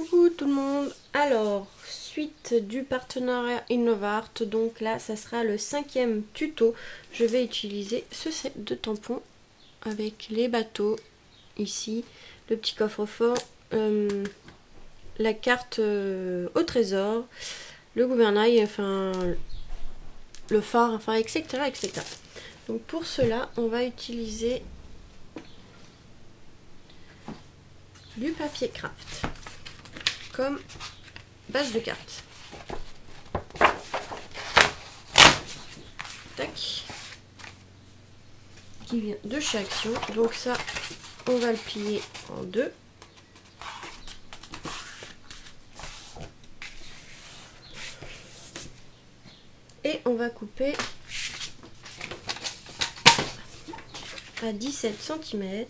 Coucou tout le monde. Alors, suite du partenariat Innovart, donc là ça sera le 5e tuto. Je vais utiliser ce set de tampons avec les bateaux ici, le petit coffre-fort, la carte au trésor, le gouvernail, enfin le phare, enfin etc. etc. Donc pour cela on va utiliser du papier craft comme base de carte. Tac. Qui vient de chez Action. Donc ça, on va le plier en deux. Et on va couper à 17 cm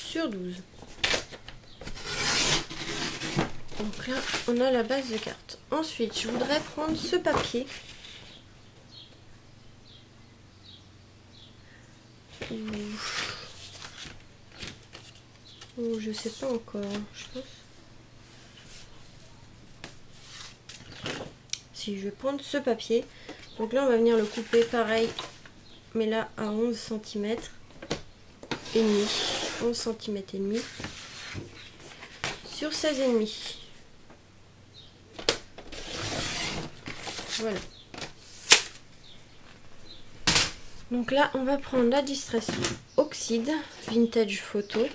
sur 12. Donc là, on a la base de carte. Ensuite, je voudrais prendre ce papier. Oh, je sais pas encore, je pense. Si, je vais prendre ce papier. Donc là, on va venir le couper pareil, mais là à 11 cm et demi. 11 cm et demi sur 16,5. Voilà. Donc là, on va prendre la Distress Oxide Vintage Photo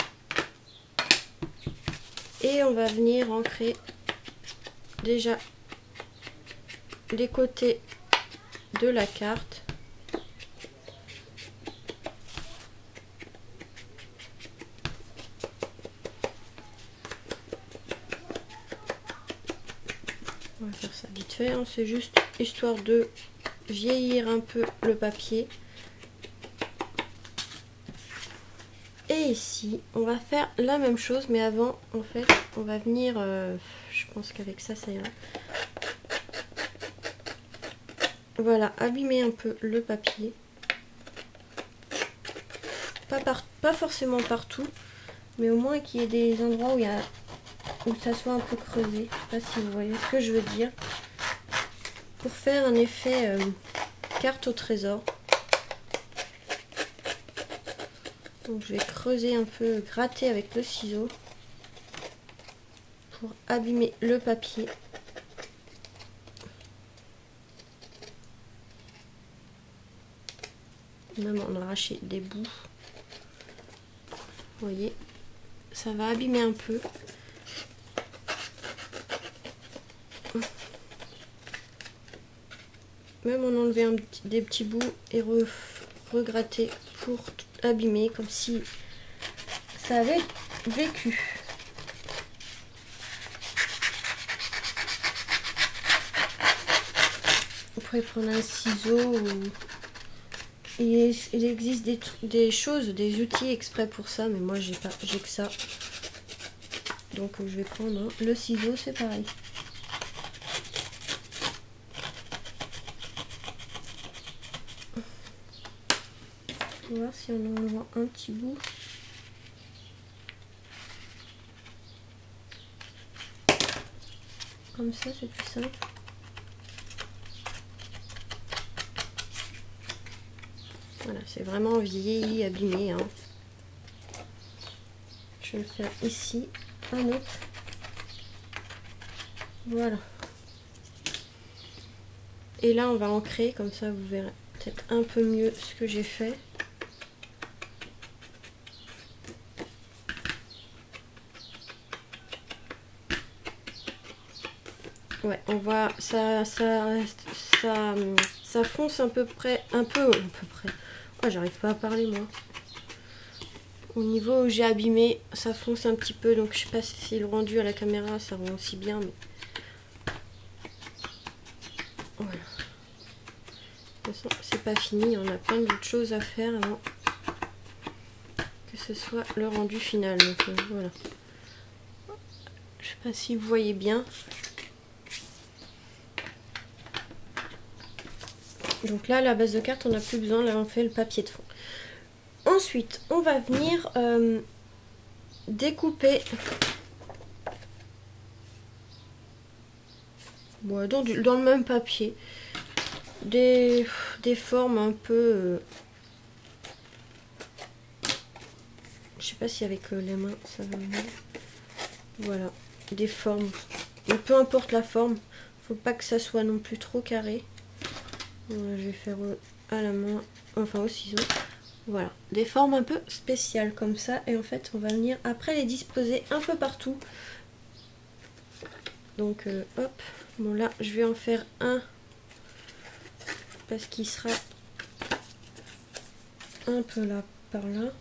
et on va venir ancrer déjà les côtés de la carte. On va faire ça vite fait, hein. C'est juste histoire de vieillir un peu le papier. Et ici, on va faire la même chose, mais avant, en fait, on va venir, je pense qu'avec ça, ça ira. Voilà, abîmer un peu le papier. Pas forcément partout, mais au moins qu'il y ait des endroits où ça soit un peu creusé. Je sais pas si vous voyez ce que je veux dire. Pour faire un effet carte au trésor. Donc je vais creuser un peu, gratter avec le ciseau pour abîmer le papier. Même en arracher des bouts. Vous voyez, ça va abîmer un peu. Même en enlever des petits bouts et regratter pour abîmer comme si ça avait vécu. Vous pourrez prendre un ciseau ou... Il existe des choses, des outils exprès pour ça, mais moi j'ai que ça. Donc je vais prendre le ciseau, c'est pareil. On va voir si on en enlève un petit bout. Comme ça, c'est plus simple. Voilà, c'est vraiment vieilli, abîmé, hein. Je vais le faire ici, un autre. Voilà. Et là, on va ancrer, comme ça vous verrez peut-être un peu mieux ce que j'ai fait. Ouais, on voit, ça fonce à peu près, un peu près. Oh, j'arrive pas à parler moi. Au niveau où j'ai abîmé, ça fonce un petit peu, donc je sais pas si le rendu à la caméra ça rend aussi bien, mais voilà. De toute façon, c'est pas fini, on a plein d'autres choses à faire avant que ce soit le rendu final. Donc voilà. Je sais pas si vous voyez bien. Donc là, la base de carte, on n'a plus besoin. Là, on fait le papier de fond. Ensuite, on va venir découper bon, dans le même papier des formes un peu je sais pas si avec les mains ça va mieux. Voilà, des formes, mais peu importe la forme, faut pas que ça soit non plus trop carré. Voilà, je vais faire à la main, enfin au ciseau. Voilà, des formes un peu spéciales comme ça, et en fait on va venir après les disposer un peu partout. Donc hop, bon là je vais en faire un parce qu'il sera un peu là par là.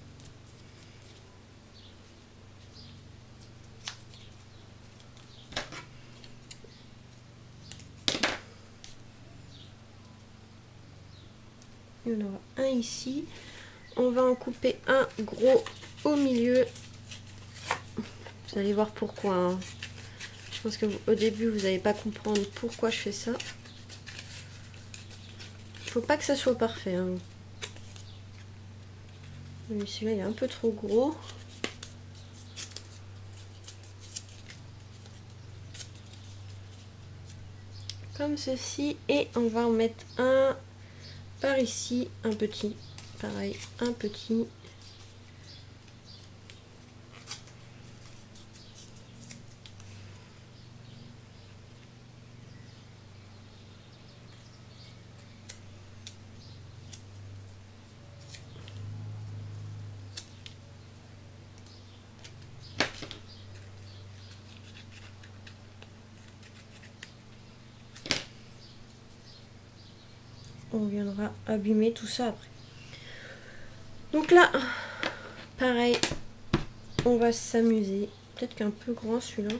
Il y en aura un ici. On va en couper un gros au milieu. Vous allez voir pourquoi. Hein. Je pense que au début vous n'allez pas comprendre pourquoi je fais ça. Faut pas que ça soit parfait. Hein. Celui-là il est un peu trop gros. Comme ceci. Et on va en mettre un par ici. Un petit. Pareil, un petit. On viendra abîmer tout ça après. Donc là, pareil, on va s'amuser. Peut-être qu'un peu grand celui-là.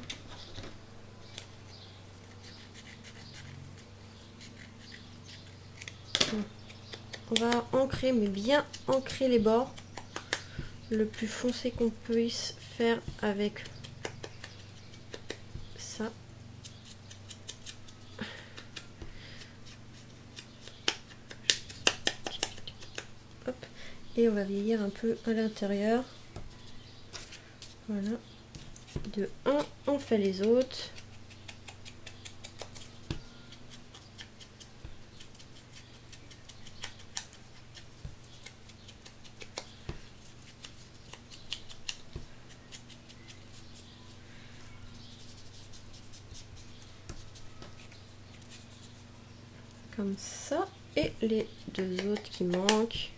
On va ancrer, mais bien ancrer les bords. Le plus foncé qu'on puisse faire avec ça. Hop. Et on va vieillir un peu à l'intérieur. Voilà. De 1, on fait les autres. Comme ça. Et les deux autres qui manquent.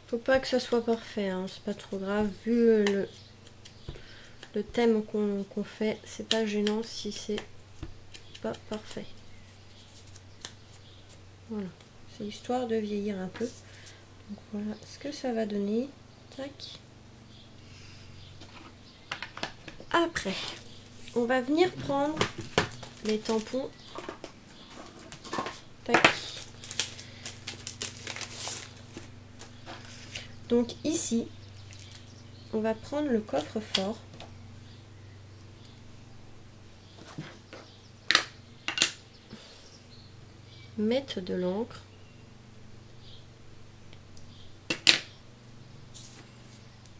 Faut pas que ça soit parfait, hein. C'est pas trop grave. Vu le thème qu'on fait, c'est pas gênant si c'est pas parfait. Voilà. C'est histoire de vieillir un peu. Donc voilà ce que ça va donner. Tac. Après, on va venir prendre les tampons. Tac. Donc ici, on va prendre le coffre-fort. Mettre de l'encre.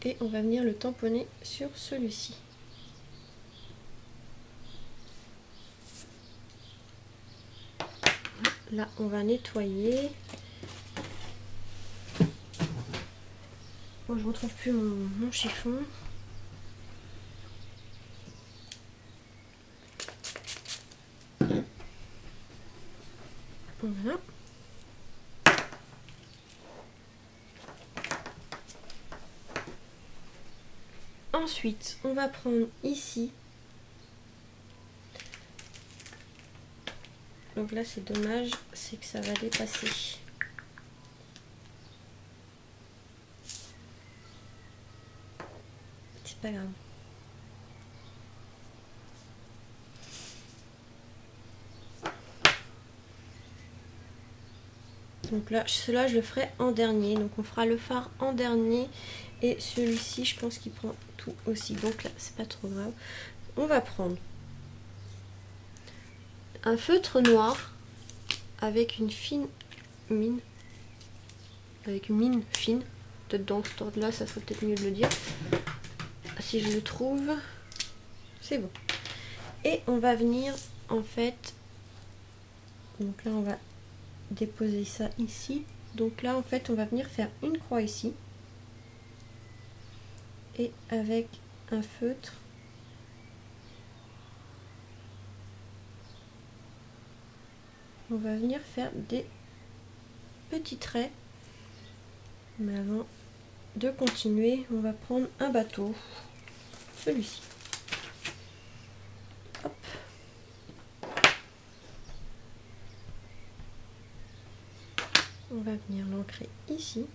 Et on va venir le tamponner sur celui-ci. Là, on va nettoyer. Bon, je retrouve plus mon chiffon. Voilà. Ensuite, on va prendre ici. Donc là, c'est dommage, c'est que ça va dépasser. C'est pas grave. Donc là, cela je le ferai en dernier. Donc on fera le fard en dernier. Et celui-ci, je pense qu'il prend tout aussi. Donc là, c'est pas trop grave. on va prendre un feutre noir avec une fine mine, avec une mine fine, peut-être dans cet ordre là, ça serait peut-être mieux de le dire, si je le trouve, c'est bon. Et on va venir en fait, donc là on va déposer ça ici, donc là en fait on va venir faire une croix ici, et avec un feutre, on va venir faire des petits traits. Mais avant de continuer, on va prendre un bateau, celui-ci. Hop. On va venir l'ancrer ici.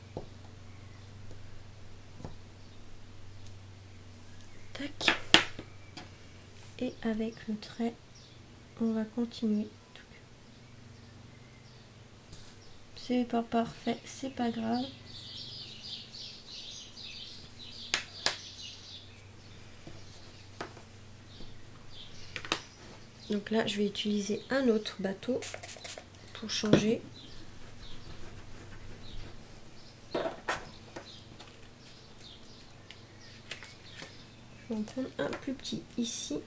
Tac. Et avec le trait, on va continuer. C'est pas parfait, c'est pas grave. Donc là, je vais utiliser un autre bateau pour changer. Je vais en prendre un plus petit ici.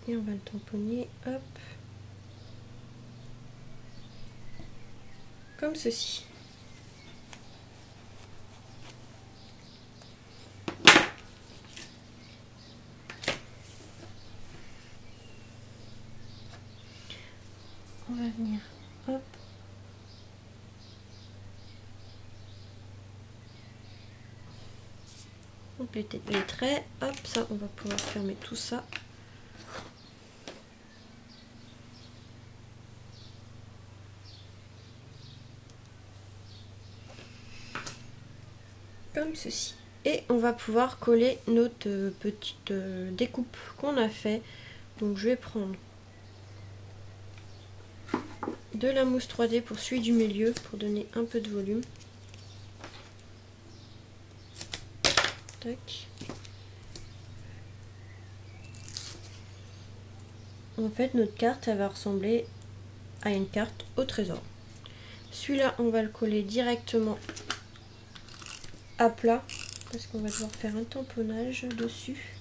Et on va le tamponner, hop, comme ceci. On va venir, hop, compléter les traits, hop, ça on va pouvoir fermer tout ça. Comme ceci. Et on va pouvoir coller notre petite découpe qu'on a fait. Donc je vais prendre de la mousse 3D pour celui du milieu pour donner un peu de volume. Tac. En fait notre carte elle va ressembler à une carte au trésor. Celui-là on va le coller directement à plat parce qu'on va devoir faire un tamponnage dessus.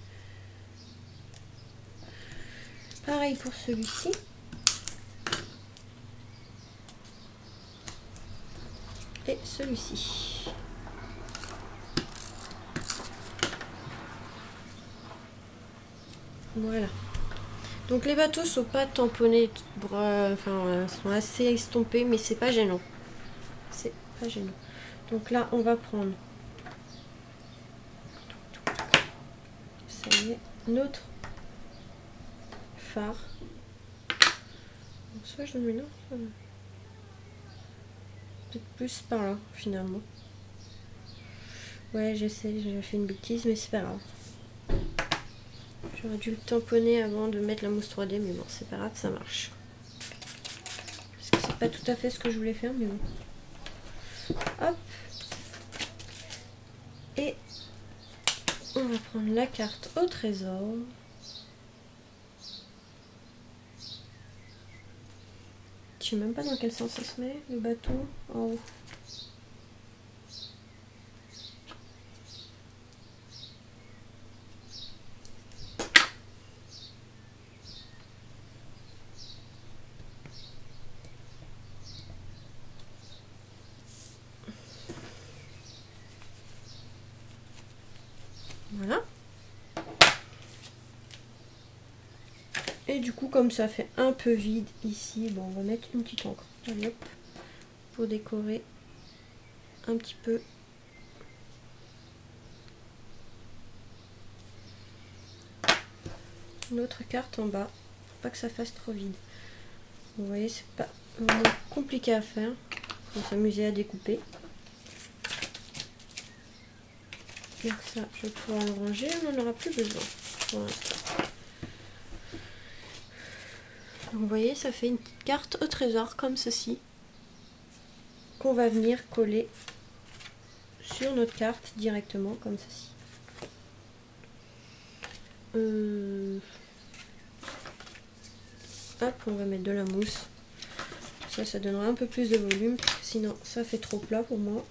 Pareil pour celui-ci. Et celui-ci. Voilà. Donc les bateaux sont pas tamponnés, sont assez estompés, mais c'est pas gênant. C'est pas gênant. Donc là, on va prendre, ça y est, notre phare. Donc, soit je mets là, peut-être plus par là finalement. Ouais, j'ai fait une bêtise, mais c'est pas grave. J'aurais dû le tamponner avant de mettre la mousse 3D, mais bon, c'est pas grave, ça marche. Parce que c'est pas tout à fait ce que je voulais faire, mais bon. Hop. Et on va prendre la carte au trésor. Je sais même pas dans quel sens ça se met, le bateau. En haut. Voilà. Et du coup, comme ça fait un peu vide ici, bon, on va mettre une petite encre. Allez, hop, pour décorer un petit peu. Notre carte en bas, pour pas que ça fasse trop vide. Vous voyez, c'est pas vraiment compliqué à faire. On va s'amuser à découper. Donc ça, je vais pouvoir le ranger, on n'en aura plus besoin pour l'instant. Donc vous voyez, ça fait une petite carte au trésor comme ceci, qu'on va venir coller sur notre carte directement comme ceci. Hop, on va mettre de la mousse. Ça donnera un peu plus de volume, sinon ça fait trop plat pour moi.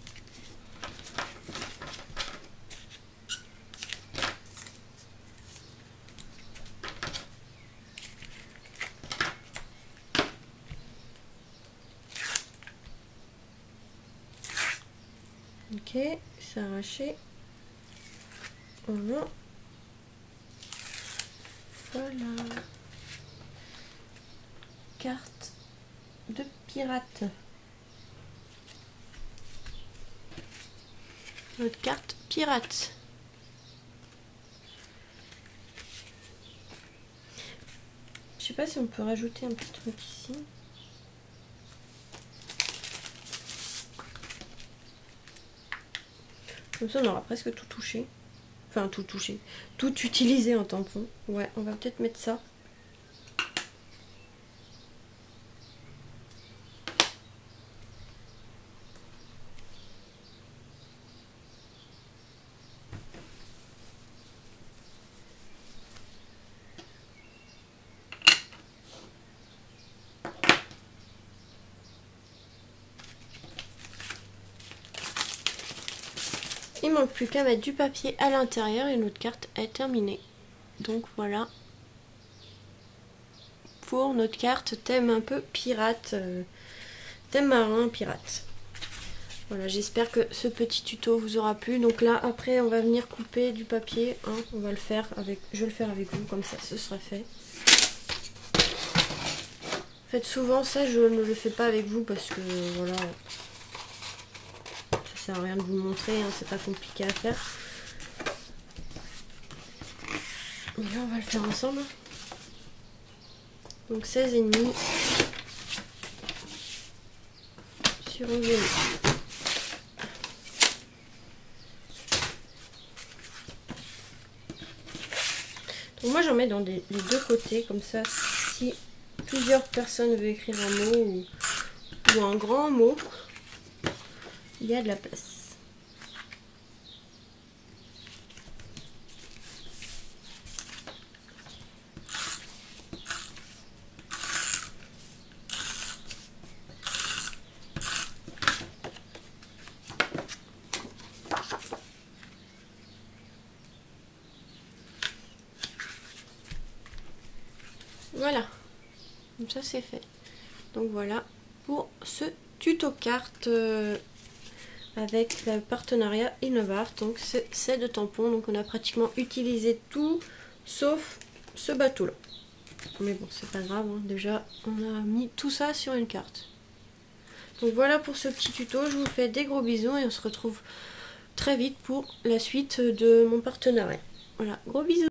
Ok, c'est arraché. Voilà. Voilà. Carte de pirate. Notre carte pirate. Je sais pas si on peut rajouter un petit truc ici. Comme ça on aura presque tout touché. Enfin tout touché. Tout utilisé en tampon. Ouais, on va peut-être mettre ça. Il manque plus qu'à mettre du papier à l'intérieur et notre carte est terminée. Donc voilà pour notre carte thème un peu pirate, thème marin pirate. Voilà, j'espère que ce petit tuto vous aura plu. Donc là après on va venir couper du papier, hein. On va le faire avec, je vais le faire avec vous, comme ça ce sera fait. Faites souvent ça, je ne le fais pas avec vous parce que voilà, ça sert à rien de vous montrer, hein, c'est pas compliqué à faire. Mais là on va le faire ensemble. Donc 16,5 sur 11,5. Donc moi j'en mets dans les deux côtés, comme ça si plusieurs personnes veulent écrire un mot ou un grand mot, il y a de la place. Voilà, comme ça c'est fait. Donc voilà pour ce tuto carte avec le partenariat Innovart. Donc c'est de tampons, donc on a pratiquement utilisé tout sauf ce bateau là. Mais bon c'est pas grave, hein. Déjà on a mis tout ça sur une carte. Donc voilà pour ce petit tuto, je vous fais des gros bisous et on se retrouve très vite pour la suite de mon partenariat. Voilà, gros bisous.